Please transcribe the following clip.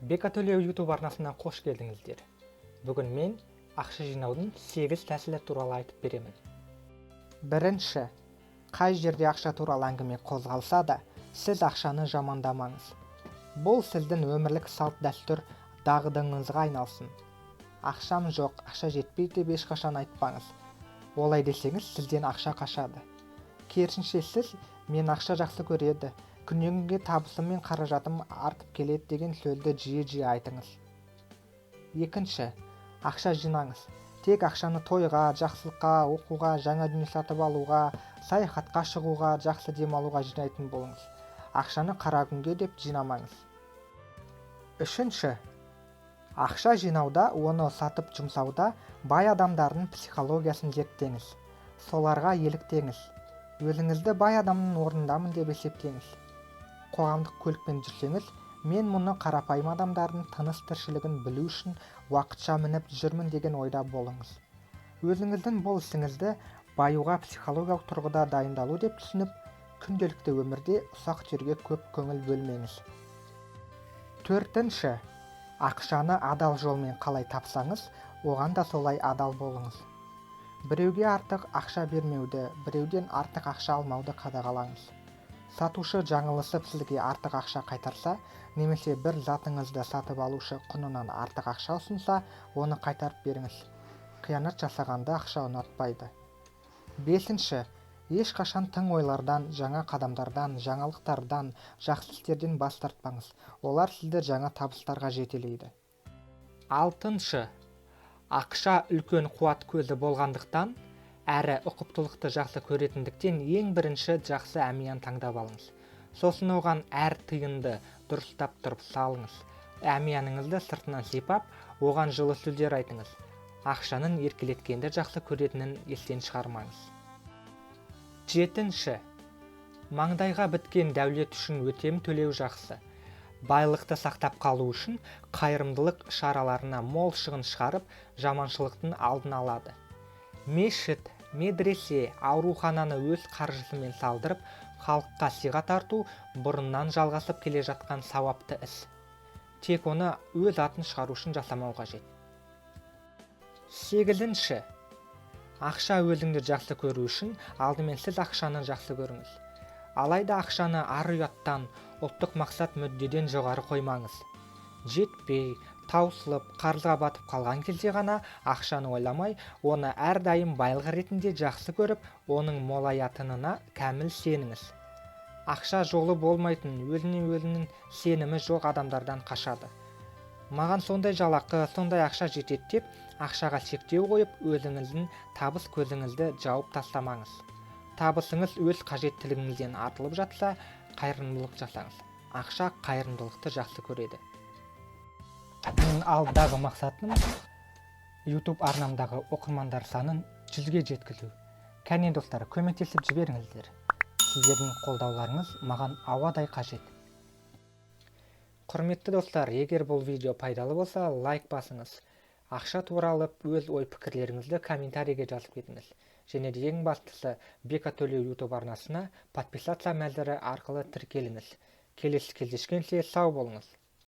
Бекатөлеу YouTube арнасына қош келдіңіздер. Бүгін мен ақша жинаудың 8 тәсілі туралы айтып беремін. Бірінші, қай жерде ақша туралы әңгіме қозғалса да, сіз ақшаны жамандамаңыз. Бұл сіздің өмірлік салт дәстүр дағдыңызға айналсын. Ақшам жоқ, ақша жетпейді деп ешқашан айтпаңыз. Олай десеңіз, сізден ақша қашады. Керісінше сіз, мен ақша жақсы көреді, күннен күнге табысым мен қаражатым артып келеді деген сөзді жиі айтыңыз. Екінші, ақша жинаңыз. Тек ақшаны тойға, жақсылыққа, оқуға, жаңа дүние сатып алуға, саяхатқа шығуға, жақсы демалуға жинайтын болыңыз. Ақшаны қара күнге деп жинамаңыз. Үшінші, ақша жинауда, оны сатып жұмсауда бай адамдардың психологиясын зерттеңіз. Соларға еліктеңіз. Өзіңізді бай адамның орнындамын деп есептеңіз. Қоғамдық көлікпен жүрсеңіз, мен мұны қарапайым адамдардың тыныс тіршілігін білу үшін уақытша мініп жүрмін деген ойда болыңыз. Өзіңіздің бұл ісіңізді баюға психологиялық тұрғыда дайындалу деп түсініп, күнделікті өмірде ұсақ түйірге көп көңіл бөлмеңіз. Төртінші, ақшаны адал жолмен қалай тапсаңыз, оған да солай адал болыңыз. Біреуге артық ақша бермеуді, біреуден артық ақша алмауды қадағалаңыз. Сатушы жаңылысып сізге артық ақша қайтарса, немесе бір затыңызды сатып алушы құнынан артық ақша ұсынса, оны қайтарып беріңіз. Қиянат жасағанды ақша ұнатпайды. Бесінші, ешқашан тың ойлардан, жаңа қадамдардан, жаңалықтардан, жақсы істерден бас тартпаңыз. Олар сізді жаңа табыстарға жетелейді. Алтыншы, ақша үлкен қуат көзі болғандықтан, әрі ұқыптылықты жақсы көретіндіктен ең бірінші жақсы әмиян таңдап алыңыз. Сосын оған әр тиынды дұрыстап тұрып салыңыз. Әмияныңызды сыртынан сипап, оған жылы сөздер айтыңыз. Ақшаның еркелеткенді жақсы көретінін естен шығармаңыз. Жетінші, маңдайға біткен дәулет үшін өтем төлеу жақсы. Байлықты сақтап қалу үшін қайырымдылық шараларына мол шығын шығарып, жаманшылықтың алдын алады. Мешіт, медресе, аурухананы өз қаржысымен салдырып, халыққа сыйға тарту бұрыннан жалғасып келе жатқан сауапты іс. Тек оны өз атын шығару үшін жасамау қажет. Сегізінші, ақша өзіңді жақсы көру үшін алдымен сіз ақшаны жақсы көріңіз. Алайда ақшаны ар ұяттан, ұлттық мақсат мүддеден жоғары қоймаңыз. Жетпей, таусылып, қарызға батып қалған кезде ғана ақшаны ойламай, оны әрдайым байлық ретінде жақсы көріп, оның молаятынына кәміл сеніңіз. Ақша жолы болмайтын, өзінің сенімі жоқ адамдардан қашады. Маған сондай жалақы, сондай ақша жетеді деп, ақшаға шектеу қойып, өзіңіздің табыс көзіңізді жауып тастамаңыз. Табысыңыз өз қажеттілігіңізден артылып жатса, қайырымдылық жасаңыз. Ақша қайырымдылықты жақсы көреді. Мен алдағы мақсатым YouTube арнамдағы оқырмандар санын 100-ге жеткізу. Кәне достар, көмектесіп жіберіңіздер. Сіздердің қолдауларыңыз маған ауадай қажет. Құрметті достар, егер бұл видео пайдалы болса, лайк басыңыз. Ақша туралы өз ой-пікірлеріңізді комментарийге жазып кетіңіз. Және де ең бастысы, Бекатөлеу YouTube арнасына подписаться мәзірі арқылы тіркеліңіз. Келесі кездескенше сау болыңыз.